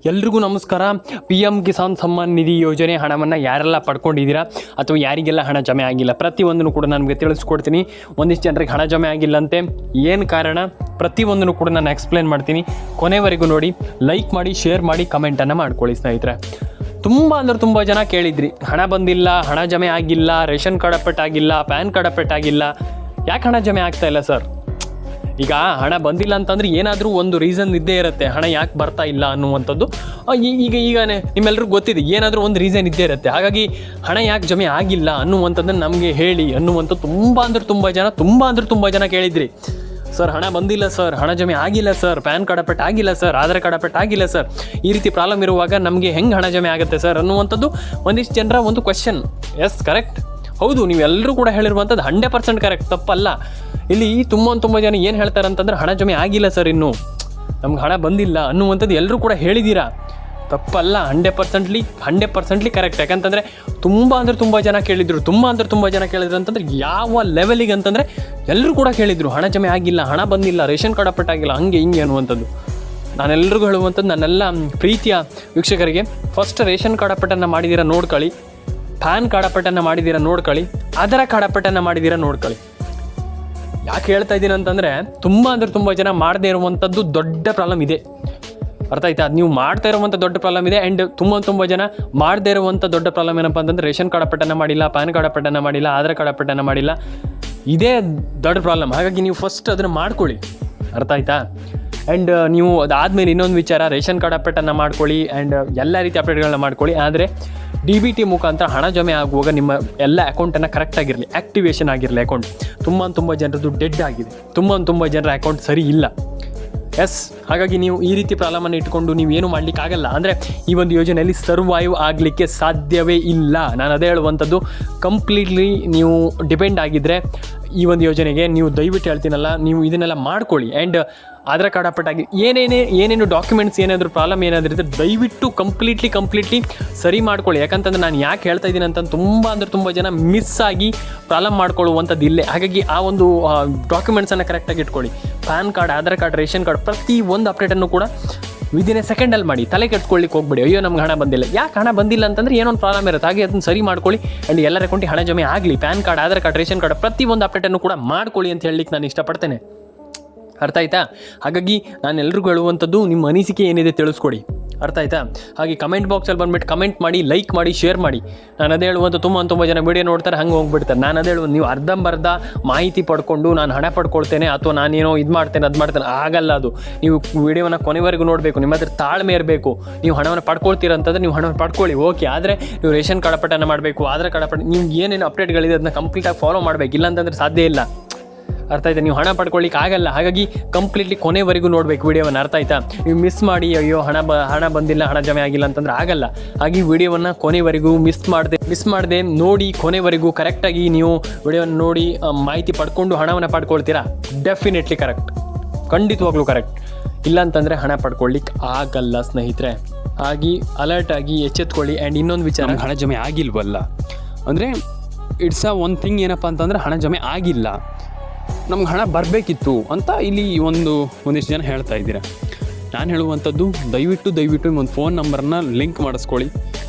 ಎಲ್ರಿಗೂ ನಮಸ್ಕಾರ. PM ಕಿಸಾನ್ ಸಮ್ಮಾನ್ ನಿಧಿ ಯೋಜನೆ ಹಣವನ್ನು ಯಾರೆಲ್ಲ ಪಡ್ಕೊಂಡಿದ್ದೀರಾ ಅಥವಾ ಯಾರಿಗೆಲ್ಲ ಹಣ ಜಮೆ ಆಗಿಲ್ಲ ಪ್ರತಿಯೊಂದನ್ನು ಕೂಡ ನನಗೆ ತಿಳಿಸ್ಕೊಡ್ತೀನಿ. ಒಂದಿಷ್ಟು ಜನರಿಗೆ ಹಣ ಜಮೆ ಆಗಿಲ್ಲಂತೆ, ಏನು ಕಾರಣ ಪ್ರತಿಯೊಂದನ್ನು ಕೂಡ ನಾನು ಎಕ್ಸ್ಪ್ಲೇನ್ ಮಾಡ್ತೀನಿ. ಕೊನೆವರೆಗೂ ನೋಡಿ, ಲೈಕ್ ಮಾಡಿ, ಶೇರ್ ಮಾಡಿ, ಕಮೆಂಟನ್ನು ಮಾಡ್ಕೊಳ್ಳಿ ಸ್ನೇಹಿತರೆ. ತುಂಬ ಜನ ಕೇಳಿದ್ರಿ, ಹಣ ಬಂದಿಲ್ಲ, ಹಣ ಜಮೆ ಆಗಿಲ್ಲ, ರೇಷನ್ ಕಾರ್ಡ್ ಅಪ್ಡೇಟ್ ಆಗಿಲ್ಲ, ಪ್ಯಾನ್ ಕಾರ್ಡ್ ಅಪ್ಡೇಟ್ ಆಗಿಲ್ಲ, ಯಾಕೆ ಹಣ ಜಮೆ ಆಗ್ತಾ ಇಲ್ಲ ಸರ್? ಈಗ ಹಣ ಬಂದಿಲ್ಲ ಅಂತಂದ್ರೆ ಏನಾದರೂ ಒಂದು ರೀಸನ್ ಇದ್ದೇ ಇರುತ್ತೆ, ಹಣ ಯಾಕೆ ಬರ್ತಾ ಇಲ್ಲ ಅನ್ನುವಂಥದ್ದು. ಈಗ ನಿಮ್ಮೆಲ್ರಿಗೂ ಗೊತ್ತಿದೆ, ಏನಾದರೂ ಒಂದು ರೀಸನ್ ಇದ್ದೇ ಇರುತ್ತೆ. ಹಾಗಾಗಿ ಹಣ ಯಾಕೆ ಜಮೆ ಆಗಿಲ್ಲ ಅನ್ನುವಂಥದ್ದನ್ನು ನಮಗೆ ಹೇಳಿ ಅನ್ನುವಂಥದ್ದು ತುಂಬ ಜನ ಕೇಳಿದ್ರಿ. ಸರ್ ಹಣ ಬಂದಿಲ್ಲ ಸರ್, ಹಣ ಜಮೆ ಆಗಿಲ್ಲ ಸರ್, ಪ್ಯಾನ್ ಕಾರ್ಡ್ ಅಪ್ಡೇಟ್ ಆಗಿಲ್ಲ ಸರ್, ಆಧಾರ್ ಕಾರ್ಡ್ ಅಪ್ಡೇಟ್ ಆಗಿಲ್ಲ ಸರ್, ಈ ರೀತಿ ಪ್ರಾಬ್ಲಮ್ ಇರುವಾಗ ನಮಗೆ ಹೆಂಗೆ ಹಣ ಜಮೆ ಆಗುತ್ತೆ ಸರ್ ಅನ್ನುವಂಥದ್ದು ಒಂದಿಷ್ಟು ಜನರ ಒಂದು ಕ್ವೆಶ್ಚನ್. ಎಸ್, ಕರೆಕ್ಟ್, ಹೌದು, ನೀವೆಲ್ಲರೂ ಕೂಡ ಹೇಳಿರುವಂಥದ್ದು 100% ಕರೆಕ್ಟ್, ತಪ್ಪಲ್ಲ. ಇಲ್ಲಿ ತುಂಬ ಜನ ಏನು ಹೇಳ್ತಾರೆ ಅಂತಂದ್ರೆ, ಹಣ ಜಮೆ ಆಗಿಲ್ಲ ಸರ್, ಇನ್ನೂ ನಮ್ಗೆ ಹಣ ಬಂದಿಲ್ಲ ಅನ್ನುವಂಥದ್ದು ಎಲ್ಲರೂ ಕೂಡ ಹೇಳಿದ್ದೀರಾ. ತಪ್ಪಲ್ಲ, 100% ಕರೆಕ್ಟ್. ಯಾಕಂತಂದರೆ ತುಂಬ ಜನ ಕೇಳಿದರು. ತುಂಬ ಜನ ಕೇಳಿದ್ರು ಅಂತಂದರೆ ಯಾವ ಲೆವೆಲಿಗೆ ಅಂತಂದರೆ ಎಲ್ಲರೂ ಕೂಡ ಕೇಳಿದರು, ಹಣ ಜಮೆ ಆಗಿಲ್ಲ, ಹಣ ಬಂದಿಲ್ಲ, ರೇಷನ್ ಕಾರ್ಡ್ ಅಪ್ಡೇಟ್ ಆಗಿಲ್ಲ, ಹಂಗೆ ಹಿಂಗೆ ಅನ್ನುವಂಥದ್ದು. ನಾನೆಲ್ಲರಿಗೂ ಹೇಳುವಂಥದ್ದು, ನನ್ನೆಲ್ಲ ಪ್ರೀತಿಯ ವೀಕ್ಷಕರಿಗೆ, ಫಸ್ಟ್ ರೇಷನ್ ಕಾರ್ಡ್ ಅಪ್ಡೇಟನ್ನು ಮಾಡಿದ್ದೀರಾ ನೋಡ್ಕೊಳ್ಳಿ, ಪ್ಯಾನ್ ಕಾರ್ಡ್ ಅಪ್ಡೇಟನ್ನು ಮಾಡಿದ್ದೀರಾ ನೋಡ್ಕೊಳ್ಳಿ, ಆಧಾರ್ ಕಾರ್ಡ್ ಅಪ್ಡೇಟನ್ನು ಮಾಡಿದ್ದೀರಾ ನೋಡ್ಕೊಳ್ಳಿ. ಯಾಕೆ ಹೇಳ್ತಾ ಇದ್ದೀನಿ ಅಂತಂದರೆ, ತುಂಬ ಜನ ಮಾಡದೇ ಇರುವಂಥದ್ದು ದೊಡ್ಡ ಪ್ರಾಬ್ಲಮ್ ಇದೆ. ಅರ್ಥ ಆಯ್ತಾ? ಅದು ನೀವು ಮಾಡ್ತಾ ಇರುವಂಥ ದೊಡ್ಡ ಪ್ರಾಬ್ಲಮ್ ಇದೆ. ಆ್ಯಂಡ್ ತುಂಬ ಜನ ಮಾಡದೇ ಇರುವಂಥ ದೊಡ್ಡ ಪ್ರಾಬ್ಲಮ್ ಏನಪ್ಪ ಅಂತಂದರೆ, ರೇಷನ್ ಕಾರ್ಡ್ ಅಪ್ಡೇಟನ್ನು ಮಾಡಿಲ್ಲ, ಪ್ಯಾನ್ ಕಾರ್ಡ್ ಅಪ್ಡೇಟನ್ನು ಮಾಡಿಲ್ಲ, ಆಧಾರ್ ಕಾರ್ಡ್ ಅಪ್ಡೇಟನ್ನು ಮಾಡಿಲ್ಲ. ಇದೇ ದೊಡ್ಡ ಪ್ರಾಬ್ಲಮ್. ಹಾಗಾಗಿ ನೀವು ಫಸ್ಟ್ ಅದನ್ನು ಮಾಡ್ಕೊಳ್ಳಿ. ಅರ್ಥ ಆಯ್ತಾ? ಆ್ಯಂಡ್ ನೀವು ಅದಾದಮೇಲೆ ಇನ್ನೊಂದು ವಿಚಾರ, ರೇಷನ್ ಕಾರ್ಡ್ ಅಪ್ಡೇಟನ್ನು ಮಾಡ್ಕೊಳ್ಳಿ ಆ್ಯಂಡ್ ಎಲ್ಲ ರೀತಿ ಅಪ್ಡೇಟ್ಗಳನ್ನ ಮಾಡ್ಕೊಳ್ಳಿ. ಆದರೆ DBT ಮುಖಾಂತರ ಹಣ ಜಮೆ ಆಗುವಾಗ ನಿಮ್ಮ ಎಲ್ಲ ಅಕೌಂಟನ್ನು ಕರೆಕ್ಟಾಗಿರಲಿ, ಆ್ಯಕ್ಟಿವೇಶನ್ ಆಗಿರಲಿ ಅಕೌಂಟ್. ತುಂಬ ಜನರದ್ದು ಡೆಡ್ ಆಗಿದೆ, ತುಂಬ ಜನರ ಅಕೌಂಟ್ ಸರಿ ಇಲ್ಲ. ಎಸ್, ಹಾಗಾಗಿ ನೀವು ಈ ರೀತಿ ಪ್ರಾಬ್ಲಮನ್ನು ಇಟ್ಕೊಂಡು ನೀವು ಏನು ಮಾಡಲಿಕ್ಕಾಗಲ್ಲ. ಅಂದರೆ ಈ ಒಂದು ಯೋಜನೆಯಲ್ಲಿ ಸರ್ವೈವ್ ಆಗಲಿಕ್ಕೆ ಸಾಧ್ಯವೇ ಇಲ್ಲ. ನಾನು ಅದೇ ಹೇಳುವಂಥದ್ದು, ಕಂಪ್ಲೀಟ್ಲಿ ನೀವು ಡಿಪೆಂಡ್ ಆಗಿದ್ದರೆ ಈ ಒಂದು ಯೋಜನೆಗೆ ನೀವು ದಯವಿಟ್ಟು ಹೇಳ್ತೀನಲ್ಲ, ನೀವು ಇದನ್ನೆಲ್ಲ ಮಾಡ್ಕೊಳ್ಳಿ. ಆ್ಯಂಡ್ ಆಧಾರ್ ಕಾರ್ಡ್ ಅಪ್ಡೇಟ್ ಆಗಿ ಏನೇನು ಡಾಕ್ಯುಮೆಂಟ್ಸ್ ಏನಾದರೂ ಪ್ರಾಬ್ಲಮ್ ಏನಾದರೂ ಇದ್ದರೆ ದಯವಿಟ್ಟು ಕಂಪ್ಲೀಟ್ಲಿ ಸರಿ ಮಾಡ್ಕೊಳ್ಳಿ. ಯಾಕಂತಂದ್ರೆ ನಾನು ಯಾಕೆ ಹೇಳ್ತಾ ಇದ್ದೀನಿ ಅಂತ ತುಂಬ ಜನ ಮಿಸ್ ಆಗಿ ಪ್ರಾಬ್ಲಮ್ ಮಾಡ್ಕೊಳ್ಳುವಂಥದ್ದು ಇಲ್ಲೇ. ಹಾಗಾಗಿ ಆ ಒಂದು ಡಾಕ್ಯುಮೆಂಟ್ಸನ್ನು ಕರೆಕ್ಟಾಗಿ ಇಟ್ಕೊಳ್ಳಿ. PAN card, Aadhaar card, ration card, ಪ್ರತಿ ಒಂದು ಅಪ್ಡೇಟನ್ನು ಕೂಡ ವಿದಿನ್ ಎ ಸೆಕೆಂಡಲ್ಲಿ ಮಾಡಿ. ತಲೆ ಕೆಡ್ಸ್ಕೊಳ್ಳಿಕ್ಕೆ ಹೋಗ್ಬೇಡಿ, ಅಯ್ಯೋ ನಮ್ಗೆ ಹಣ ಬಂದಿಲ್ಲ. ಯಾಕೆ ಹಣ ಬಂದಿಲ್ಲ ಅಂತಂದರೆ ಏನೋ ಒಂದು ಪ್ರಾಬ್ಲಮ್ ಇರುತ್ತೆ. ಹಾಗೆ ಅದನ್ನು ಸರಿ ಮಾಡ್ಕೊಳ್ಳಿ. ಆ್ಯಂಡ್ ಎಲ್ಲರ ಅಕೌಂಟಿಗೆ ಹಣ ಜಮೆ ಆಗಲಿ. PAN card, Aadhaar card, ration card, ಪ್ರತಿ ಒಂದು ಅಪ್ಡೇಟನ್ನು ಕೂಡ ಮಾಡ್ಕೊಳ್ಳಿ ಅಂತ ಹೇಳಲಿಕ್ಕೆ ನಾನು ಇಷ್ಟಪಡ್ತೇನೆ. ಅರ್ಥ ಆಯ್ತಾ? ಹಾಗಾಗಿ ನಾನು ಎಲ್ರಿಗೂ ಹೇಳುವಂಥದ್ದು, ನಿಮ್ಮ ಅನಿಸಿಕೆ ಏನಿದೆ ತಿಳಿಸ್ಕೊಡಿ. ಅರ್ಥ ಆಯ್ತಾ? ಹಾಗೆ ಕಮೆಂಟ್ ಬಾಕ್ಸಲ್ಲಿ ಬಂದುಬಿಟ್ಟು ಕಮೆಂಟ್ ಮಾಡಿ, ಲೈಕ್ ಮಾಡಿ, ಶೇರ್ ಮಾಡಿ. ನಾನು ಅದೇ ಹೇಳುವಂಥ ತುಂಬ ಜನ ವೀಡಿಯೋ ನೋಡ್ತಾರೆ, ಹಂಗೆ ಹೋಗ್ಬಿಡ್ತಾರೆ. ನಾನು ಅದೇ ಹೇಳುವಂಥ, ನೀವು ಅರ್ಧಂಬರ್ಧ ಮಾಹಿತಿ ಪಡ್ಕೊಂಡು ನಾನು ಹಣ ಪಡ್ಕೊಳ್ತೇನೆ ಅಥವಾ ನಾನೇನೋ ಇದು ಮಾಡ್ತೇನೆ ಅದು ಮಾಡ್ತೇನೆ, ಆಗಲ್ಲ. ಅದು ನೀವು ವೀಡಿಯೋನ ಕೊನೆವರೆಗೂ ನೋಡಬೇಕು. ನಿಮ್ಮ ಹತ್ರ ತಾಳ್ಮೆ ಇರಬೇಕು. ನೀವು ಹಣವನ್ನು ಪಡ್ಕೊಳ್ತೀರ ಅಂತಂದರೆ ನೀವು ಹಣವನ್ನು ಪಡ್ಕೊಳ್ಳಿ, ಓಕೆ. ಆದರೆ ನೀವು ರೇಷನ್ ಕಾರ್ಡ್ ಅಪ್ಡೇಟನ್ನು ಮಾಡಬೇಕು, ಆಧಾರ್ ಕಾರ್ಡ್ ಅಪ್ಡೇಟ್, ನೀವು ಏನೇನು ಅಪ್ಡೇಟ್ಗಳಿದೆ ಅದನ್ನ ಕಂಪ್ಲೀಟಾಗಿ ಫಾಲೋ ಮಾಡಬೇಕು. ಇಲ್ಲ ಅಂತಂದರೆ ಸಾಧ್ಯ ಇಲ್ಲ. ಅರ್ಥ ಆಯ್ತಾ? ನೀವು ಹಣ ಪಡ್ಕೊಳ್ಳಿಕ್ಕೆ ಆಗಲ್ಲ. ಹಾಗಾಗಿ ಕಂಪ್ಲೀಟ್ಲಿ ಕೊನೆವರೆಗೂ ನೋಡಬೇಕು ವೀಡಿಯೋವನ್ನು. ಅರ್ಥ ಆಯ್ತಾ? ನೀವು ಮಿಸ್ ಮಾಡಿ, ಅಯ್ಯೋ ಹಣ ಬಂದಿಲ್ಲ, ಹಣ ಜಮೆ ಆಗಿಲ್ಲ ಅಂತಂದ್ರೆ ಆಗಲ್ಲ. ಹಾಗೆ ವೀಡಿಯೋವನ್ನು ಕೊನೆವರೆಗೂ ಮಿಸ್ ಮಾಡದೆ ನೋಡಿ, ಕೊನೆವರೆಗೂ ಕರೆಕ್ಟಾಗಿ ನೀವು ವಿಡಿಯೋವನ್ನು ನೋಡಿ ಮಾಹಿತಿ ಪಡ್ಕೊಂಡು ಹಣವನ್ನು ಪಡ್ಕೊಳ್ತೀರಾ, ಡೆಫಿನೆಟ್ಲಿ ಕರೆಕ್ಟ್, ಖಂಡಿತವಾಗ್ಲೂ ಕರೆಕ್ಟ್. ಇಲ್ಲ ಅಂತಂದರೆ ಹಣ ಪಡ್ಕೊಳ್ಳಿಕ್ಕೆ ಆಗಲ್ಲ ಸ್ನೇಹಿತರೆ. ಹಾಗೆ ಅಲರ್ಟ್ ಆಗಿ ಎಚ್ಚೆತ್ಕೊಳ್ಳಿ. ಆ್ಯಂಡ್ ಇನ್ನೊಂದು ವಿಚಾರ, ಹಣ ಜಮೆ ಆಗಿಲ್ವಲ್ಲ ಅಂದರೆ ಇಟ್ಸ್ ಒನ್ ಥಿಂಗ್. ಏನಪ್ಪ ಅಂತಂದರೆ ಹಣ ಜಮೆ ಆಗಿಲ್ಲ, ನಮ್ಗೆ ಹಣ ಬರಬೇಕಿತ್ತು ಅಂತ ಇಲ್ಲಿ ಒಂದಿಷ್ಟು ಜನ ಹೇಳ್ತಾ ಇದ್ದೀರಾ. ನಾನು ಹೇಳುವಂಥದ್ದು, ದಯವಿಟ್ಟು ಒಂದು ಫೋನ್ ನಂಬರ್ನ ಲಿಂಕ್ ಮಾಡಿಸ್ಕೊಳ್ಳಿ.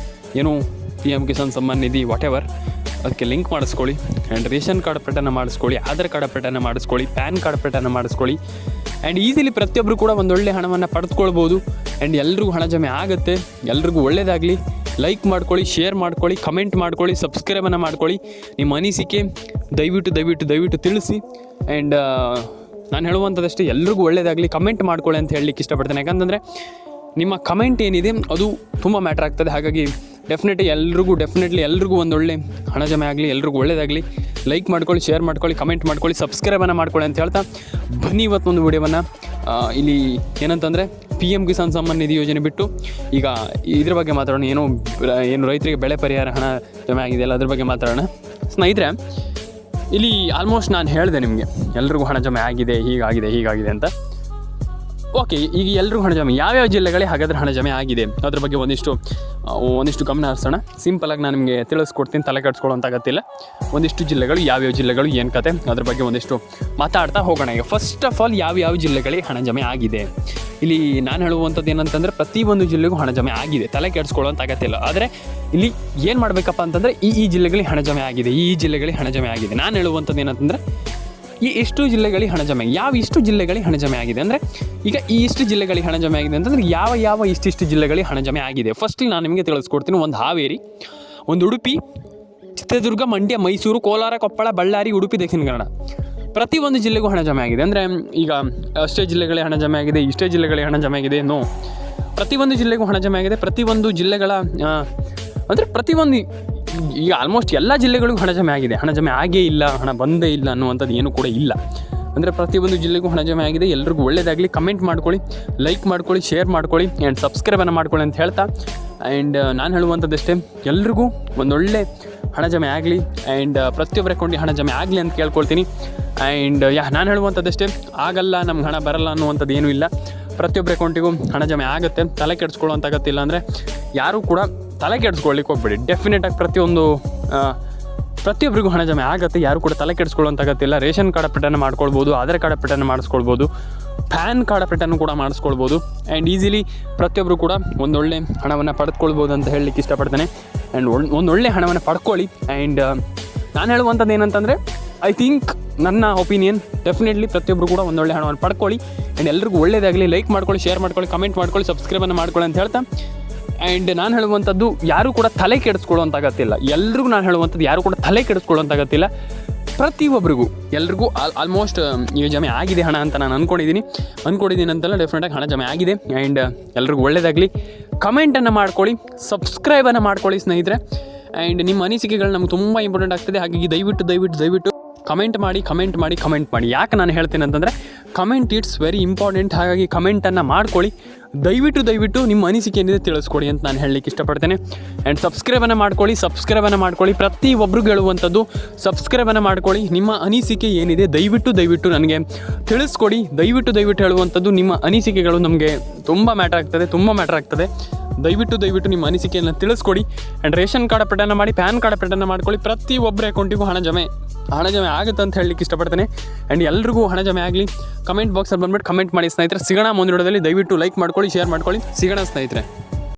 ಏನು PM ಕಿಸಾನ್ ಸಮ್ಮಾನ್ ನಿಧಿ ವಾಟೆವರ್, ಅದಕ್ಕೆ ಲಿಂಕ್ ಮಾಡಿಸ್ಕೊಳ್ಳಿ. ಆ್ಯಂಡ್ ರೇಷನ್ ಕಾರ್ಡ್ ಅಪ್ಡೇಟನ್ನು ಮಾಡಿಸ್ಕೊಳ್ಳಿ, ಆಧಾರ್ ಕಾರ್ಡ್ ಅಪ್ಡೇಟನ್ನು ಮಾಡಿಸ್ಕೊಳ್ಳಿ, ಪ್ಯಾನ್ ಕಾರ್ಡ್ ಅಪ್ಡೇಟನ್ನು ಮಾಡಿಸ್ಕೊಳ್ಳಿ. ಆ್ಯಂಡ್ ಈಸಿಲಿ ಪ್ರತಿಯೊಬ್ಬರು ಕೂಡ ಒಂದೊಳ್ಳೆ ಹಣವನ್ನು ಪಡೆದುಕೊಳ್ಬೋದು. ಆ್ಯಂಡ್ ಎಲ್ರಿಗೂ ಹಣ ಜಮೆ ಆಗುತ್ತೆ. ಎಲ್ರಿಗೂ ಒಳ್ಳೆಯದಾಗಲಿ. ಲೈಕ್ ಮಾಡ್ಕೊಳ್ಳಿ, ಶೇರ್ ಮಾಡ್ಕೊಳ್ಳಿ, ಕಮೆಂಟ್ ಮಾಡ್ಕೊಳ್ಳಿ, ಸಬ್ಸ್ಕ್ರೈಬನ್ನು ಮಾಡ್ಕೊಳ್ಳಿ. ನಿಮ್ಮ ಅನಿಸಿಕೆ ದಯವಿಟ್ಟು ತಿಳಿಸಿ. ಆ್ಯಂಡ್ ನಾನು ಹೇಳುವಂಥದ್ದಷ್ಟೇ, ಎಲ್ರಿಗೂ ಒಳ್ಳೆಯದಾಗಲಿ. ಕಮೆಂಟ್ ಮಾಡ್ಕೊಳ್ಳಿ ಅಂತ ಹೇಳಲಿಕ್ಕೆ ಇಷ್ಟಪಡ್ತೇನೆ. ಯಾಕಂತಂದರೆ ನಿಮ್ಮ ಕಮೆಂಟ್ ಏನಿದೆ ಅದು ತುಂಬ ಮ್ಯಾಟ್ರ್ ಆಗ್ತದೆ. ಹಾಗಾಗಿ ಡೆಫಿನೆಟ್ಲಿ ಎಲ್ರಿಗೂ ಒಂದೊಳ್ಳೆ ಹಣ ಜಮೆ ಆಗಲಿ, ಎಲ್ರಿಗೂ ಒಳ್ಳೆಯದಾಗಲಿ. ಲೈಕ್ ಮಾಡ್ಕೊಳ್ಳಿ, ಶೇರ್ ಮಾಡ್ಕೊಳ್ಳಿ, ಕಮೆಂಟ್ ಮಾಡ್ಕೊಳ್ಳಿ, ಸಬ್ಸ್ಕ್ರೈಬನ್ನು ಮಾಡ್ಕೊಳ್ಳಿ ಅಂತ ಹೇಳ್ತಾ ಬನ್ನಿ ಇವತ್ತೊಂದು ವಿಡಿಯೋವನ್ನು ಇಲ್ಲಿ ಏನಂತಂದರೆ PM ಕಿಸಾನ್ ಸಮ್ಮಾನ್ ನಿಧಿ ಯೋಜನೆ ಬಿಟ್ಟು ಈಗ ಇದ್ರ ಬಗ್ಗೆ ಮಾತಾಡೋಣ. ಏನು ರೈತರಿಗೆ ಬೆಳೆ ಪರಿಹಾರ ಹಣ ಜಮೆ ಆಗಿದೆಯಲ್ಲ, ಅದ್ರ ಬಗ್ಗೆ ಮಾತಾಡೋಣ ಸ್ನೇಹಿತರೆ. ಇಲ್ಲಿ ಆಲ್ಮೋಸ್ಟ್ ನಾನು ಹೇಳಿದೆ ನಿಮಗೆ, ಎಲ್ರಿಗೂ ಹಣ ಜಮೆ ಆಗಿದೆ, ಹೀಗಾಗಿದೆ ಅಂತ. ಓಕೆ, ಈಗ ಎಲ್ಲರೂ ಹಣ ಜಮೆ ಯಾವ್ಯಾವ ಜಿಲ್ಲೆಗಳಿಗೆ ಹಾಗಾದರೆ ಹಣ ಜಮೆ ಆಗಿದೆ ಅದ್ರ ಬಗ್ಗೆ ಒಂದಿಷ್ಟು ಗಮನ ಹರಿಸೋಣ. ಸಿಂಪಲಾಗಿ ನಾನು ನಿಮಗೆ ತಿಳಿಸ್ಕೊಡ್ತೀನಿ, ತಲೆ ಕೆಡಿಸ್ಕೊಳ್ಳೋಂಥ ಅಗತ್ಯ ಇಲ್ಲ. ಒಂದಿಷ್ಟು ಜಿಲ್ಲೆಗಳು ಯಾವ್ಯಾವ ಜಿಲ್ಲೆಗಳು ಏನು ಕತೆ ಅದ್ರ ಬಗ್ಗೆ ಒಂದಿಷ್ಟು ಮಾತಾಡ್ತಾ ಹೋಗೋಣ. ಈಗ ಫಸ್ಟ್ ಆಫ್ ಆಲ್ ಯಾವ್ಯಾವ ಜಿಲ್ಲೆಗಳಿಗೆ ಹಣ ಜಮೆ ಆಗಿದೆ. ಇಲ್ಲಿ ನಾನು ಹೇಳುವಂಥದ್ದು ಏನಂತಂದರೆ ಪ್ರತಿಯೊಂದು ಜಿಲ್ಲೆಗೂ ಹಣ ಜಮೆ ಆಗಿದೆ, ತಲೆ ಕೆಡಿಸ್ಕೊಳ್ಳೋಂಥ ಅಗತ್ಯ ಇಲ್ಲ. ಆದರೆ ಇಲ್ಲಿ ಏನು ಮಾಡಬೇಕಪ್ಪ ಅಂತಂದರೆ ಈ ಜಿಲ್ಲೆಗಳಿಗೆ ಹಣ ಜಮೆ ಆಗಿದೆ, ಈ ಜಿಲ್ಲೆಗಳಿಗೆ ಹಣ ಜಮೆ ಆಗಿದೆ. ನಾನು ಹೇಳುವಂಥದ್ದು ಏನಂತಂದರೆ ಇಷ್ಟು ಜಿಲ್ಲೆಗಳಿಗೆ ಹಣ ಜಮೆ, ಇಷ್ಟು ಜಿಲ್ಲೆಗಳಿಗೆ ಹಣ ಜಮೆ ಆಗಿದೆ ಅಂದರೆ ಈಗ ಇಷ್ಟು ಜಿಲ್ಲೆಗಳಿಗೆ ಹಣ ಜಮೆ ಆಗಿದೆ ಅಂತಂದರೆ ಯಾವ ಇಷ್ಟಿಷ್ಟು ಜಿಲ್ಲೆಗಳಿಗೆ ಹಣ ಜಮೆ ಆಗಿದೆ. ಫಸ್ಟ್ಲಿ ನಾನು ನಿಮಗೆ ತಿಳಿಸ್ಕೊಡ್ತೀನಿ. ಒಂದು ಹಾವೇರಿ, ಒಂದು ಉಡುಪಿ, ಚಿತ್ರದುರ್ಗ, ಮಂಡ್ಯ, ಮೈಸೂರು, ಕೋಲಾರ, ಕೊಪ್ಪಳ, ಬಳ್ಳಾರಿ, ಉಡುಪಿ, ದಕ್ಷಿಣ ಕನ್ನಡ, ಪ್ರತಿಯೊಂದು ಜಿಲ್ಲೆಗೂ ಹಣ ಜಮೆ ಆಗಿದೆ. ಅಂದರೆ ಈಗ ಅಷ್ಟೇ ಜಿಲ್ಲೆಗಳಿಗೆ ಹಣ ಜಮೆ ಆಗಿದೆ, ಇಷ್ಟೇ ಜಿಲ್ಲೆಗಳಿಗೆ ಹಣ ಜಮೆ ಆಗಿದೆ, ನೋ, ಪ್ರತಿಯೊಂದು ಜಿಲ್ಲೆಗೂ ಹಣ ಜಮೆ ಆಗಿದೆ. ಪ್ರತಿಯೊಂದು ಜಿಲ್ಲೆಗಳ ಅಂದರೆ ಪ್ರತಿಯೊಂದು ಈಗ ಆಲ್ಮೋಸ್ಟ್ ಎಲ್ಲ ಜಿಲ್ಲೆಗಳಿಗೂ ಹಣ ಜಮೆ ಆಗಿದೆ. ಹಣ ಜಮೆ ಆಗೇ ಇಲ್ಲ, ಹಣ ಬಂದೇ ಇಲ್ಲ ಅನ್ನುವಂಥದ್ದು ಏನೂ ಕೂಡ ಇಲ್ಲ. ಅಂದರೆ ಪ್ರತಿಯೊಂದು ಜಿಲ್ಲೆಗೂ ಹಣ ಜಮೆ ಆಗಿದೆ. ಎಲ್ರಿಗೂ ಒಳ್ಳೆಯದಾಗಲಿ. ಕಮೆಂಟ್ ಮಾಡ್ಕೊಳ್ಳಿ, ಲೈಕ್ ಮಾಡ್ಕೊಳ್ಳಿ, ಶೇರ್ ಮಾಡ್ಕೊಳ್ಳಿ ಆ್ಯಂಡ್ ಸಬ್ಸ್ಕ್ರೈಬನ್ನು ಮಾಡ್ಕೊಳ್ಳಿ ಅಂತ ಹೇಳ್ತಾ, ಆ್ಯಂಡ್ ನಾನು ಹೇಳುವಂಥದ್ದಷ್ಟೇ, ಎಲ್ರಿಗೂ ಒಂದೊಳ್ಳೆ ಹಣ ಜಮೆ ಆಗಲಿ ಆ್ಯಂಡ್ ಪ್ರತಿಯೊಬ್ಬರ ಅಕೌಂಟಿಗೆ ಹಣ ಜಮೆ ಆಗಲಿ ಅಂತ ಕೇಳ್ಕೊಳ್ತೀನಿ. ಆ್ಯಂಡ್ ನಾನು ಹೇಳುವಂಥದ್ದಷ್ಟೇ, ಆಗಲ್ಲ ನಮ್ಗೆ ಹಣ ಬರಲ್ಲ ಅನ್ನುವಂಥದ್ದು ಏನೂ ಇಲ್ಲ. ಪ್ರತಿಯೊಬ್ಬರ ಅಕೌಂಟಿಗೂ ಹಣ ಜಮೆ ಆಗುತ್ತೆ, ತಲೆ ಕೆಡಿಸ್ಕೊಳ್ಳೋಂಥ ಅಗತ್ಯ ಇಲ್ಲ. ಅಂದರೆ ಯಾರೂ ಕೂಡ ತಲೆ ಕೆಡಿಸ್ಕೊಳ್ಳಿಕ್ಕೆ ಹೋಗ್ಬೇಡಿ. ಡೆಫಿನೆಟಾಗಿ ಪ್ರತಿಯೊಬ್ಬರಿಗೂ ಹಣ ಜಮೆ ಆಗುತ್ತೆ, ಯಾರು ಕೂಡ ತಲೆ ಕೆಡಿಸ್ಕೊಳ್ಳೋಂಥ ಅಗತ್ಯ ಇಲ್ಲ. ರೇಷನ್ ಕಾರ್ಡ್ ಅಪ್ಡೇಟನ್ನು ಮಾಡ್ಕೊಳ್ಬೋದು, ಆಧಾರ್ ಕಾರ್ಡ್ ಅಪ್ಡೇಟನ್ನು ಮಾಡಿಸ್ಕೊಳ್ಬೋದು, ಪ್ಯಾನ್ ಕಾರ್ಡ್ ಅಪ್ಡೇಟನ್ನು ಕೂಡ ಮಾಡಿಸ್ಕೊಳ್ಬೋದು. ಆ್ಯಂಡ್ ಈಸಿಲಿ ಪ್ರತಿಯೊಬ್ಬರು ಕೂಡ ಒಂದೊಳ್ಳೆ ಹಣವನ್ನು ಪಡೆದುಕೊಳ್ಬೋದು ಅಂತ ಹೇಳಲಿಕ್ಕೆ ಇಷ್ಟಪಡ್ತೇನೆ. ಆ್ಯಂಡ್ ಒಂದೊಳ್ಳೆ ಹಣವನ್ನು ಪಡ್ಕೊಳ್ಳಿ. ಆ್ಯಂಡ್ ನಾನು ಹೇಳುವಂಥದ್ದು ಏನಂತಂದರೆ, ಐ ಥಿಂಕ್ ನನ್ನ ಒಪಿನಿಯನ್, ಡೆಫಿನೆಟ್ಲಿ ಪ್ರತಿಯೊಬ್ಬರು ಕೂಡ ಒಂದೊಳ್ಳೆ ಹಣವನ್ನು ಪಡ್ಕೊಳ್ಳಿ. ಆ್ಯಂಡ್ ಎಲ್ರಿಗೂ ಒಳ್ಳೆಯದಾಗಲಿ. ಲೈಕ್ ಮಾಡ್ಕೊಳ್ಳಿ, ಶೇರ್ ಮಾಡ್ಕೊಳ್ಳಿ, ಕಮೆಂಟ್ ಮಾಡ್ಕೊಳ್ಳಿ, ಸಬ್ಸ್ಕ್ರೈಬನ್ನು ಮಾಡ್ಕೊಳ್ಳಿ ಅಂತ ಹೇಳ್ತಾ, ಆ್ಯಂಡ್ ನಾನು ಹೇಳುವಂಥದ್ದು ಯಾರೂ ಕೂಡ ತಲೆ ಕೆಡಿಸ್ಕೊಳ್ಳೋಂಥ ಅಗತ್ಯ ಇಲ್ಲ. ಎಲ್ರಿಗೂ ನಾನು ಹೇಳುವಂಥದ್ದು ಯಾರೂ ಕೂಡ ತಲೆ ಕೆಡಿಸ್ಕೊಳ್ಳೋಂಥ ಅಗತ್ಯ ಇಲ್ಲ. ಪ್ರತಿಯೊಬ್ಬರಿಗೂ ಎಲ್ರಿಗೂ ಆಲ್ಮೋಸ್ಟ್ ಈಗ ಜಮೆ ಆಗಿದೆ ಹಣ ಅಂತ ನಾನು ಅಂದ್ಕೊಂಡಿದ್ದೀನಿ ಅಂತಲ್ಲ, ಡೆಫಿನೆಟಾಗಿ ಹಣ ಜಮೆ ಆಗಿದೆ. ಆ್ಯಂಡ್ ಎಲ್ರಿಗೂ ಒಳ್ಳೆಯದಾಗಲಿ. ಕಮೆಂಟನ್ನು ಮಾಡ್ಕೊಳ್ಳಿ, ಸಬ್ಸ್ಕ್ರೈಬನ್ನು ಮಾಡ್ಕೊಳ್ಳಿ ಸ್ನೇಹಿತರೆ. ಆ್ಯಂಡ್ ನಿಮ್ಮ ಅನಿಸಿಕೆಗಳು ನಮ್ಗೆ ತುಂಬ ಇಂಪಾರ್ಟೆಂಟ್ ಆಗ್ತದೆ. ಹಾಗಾಗಿ ದಯವಿಟ್ಟು ಕಮೆಂಟ್ ಮಾಡಿ. ಯಾಕೆ ನಾನು ಹೇಳ್ತೇನೆ ಅಂತಂದರೆ, ಕಮೆಂಟ್ ಇಟ್ಸ್ ವೆರಿ ಇಂಪಾರ್ಟೆಂಟ್. ಹಾಗಾಗಿ ಕಮೆಂಟನ್ನು ಮಾಡ್ಕೊಳ್ಳಿ. ದಯವಿಟ್ಟು ನಿಮ್ಮ ಅನಿಸಿಕೆ ಏನಿದೆ ತಿಳಿಸ್ಕೊಡಿ ಅಂತ ನಾನು ಹೇಳಲಿಕ್ಕೆ ಇಷ್ಟಪಡ್ತೇನೆ. ಆ್ಯಂಡ್ ಸಬ್ಸ್ಕ್ರೈಬನ್ನು ಮಾಡ್ಕೊಳ್ಳಿ. ಪ್ರತಿಯೊಬ್ಬರಿಗೂ ಹೇಳುವಂಥದ್ದು, ಸಬ್ಸ್ಕ್ರೈಬನ್ನು ಮಾಡ್ಕೊಳ್ಳಿ. ನಿಮ್ಮ ಅನಿಸಿಕೆ ಏನಿದೆ ದಯವಿಟ್ಟು ನನಗೆ ತಿಳಿಸ್ಕೊಡಿ. ದಯವಿಟ್ಟು ಹೇಳುವಂಥದ್ದು, ನಿಮ್ಮ ಅನಿಸಿಕೆಗಳು ನಮಗೆ ತುಂಬ ಮ್ಯಾಟರ್ ಆಗ್ತದೆ. ದಯವಿಟ್ಟು ನಿಮ್ಮ ಅನಿಸಿಕೆಯನ್ನು ತಿಳಿಸ್ಕೊಡಿ. ಆ್ಯಂಡ್ ರೇಷನ್ ಕಾರ್ಡ್ ಅಪ್ಡೇಟನ್ನು ಮಾಡಿ, ಪ್ಯಾನ್ ಕಾರ್ಡ್ ಅಪ್ಡೇಟನ್ನು ಮಾಡ್ಕೊಳ್ಳಿ. ಪ್ರತಿಯೊಬ್ಬರ ಅಕೌಂಟಿಗೂ ಹಣ ಜಮೆ ಆಗುತ್ತೆ ಅಂತ ಹೇಳಲಿಕ್ಕೆ ಇಷ್ಟಪಡ್ತೇನೆ. ಆ್ಯಂಡ್ ಎಲ್ರಿಗೂ ಹಣ ಜಮೆ ಆಗಲಿ. ಕಮೆಂಟ್ ಬಾಕ್ಸಲ್ಲಿ ಬಂದುಬಿಟ್ಟು ಕಮೆಂಟ್ ಮಾಡಿ ಸ್ನೇಹಿತರೆ. ಸಿಗೋಣ ಮುಂದಿನ ವಿಡಿಯೋದಲ್ಲಿ. ದಯವಿಟ್ಟು ಲೈಕ್ ಮಾಡ್ಕೊಳ್ಳಿ, ಶೇರ್ ಮಾಡ್ಕೊಳ್ಳಿ. ಸಿಗೋಣ ಸ್ನೇಹಿತರೆ.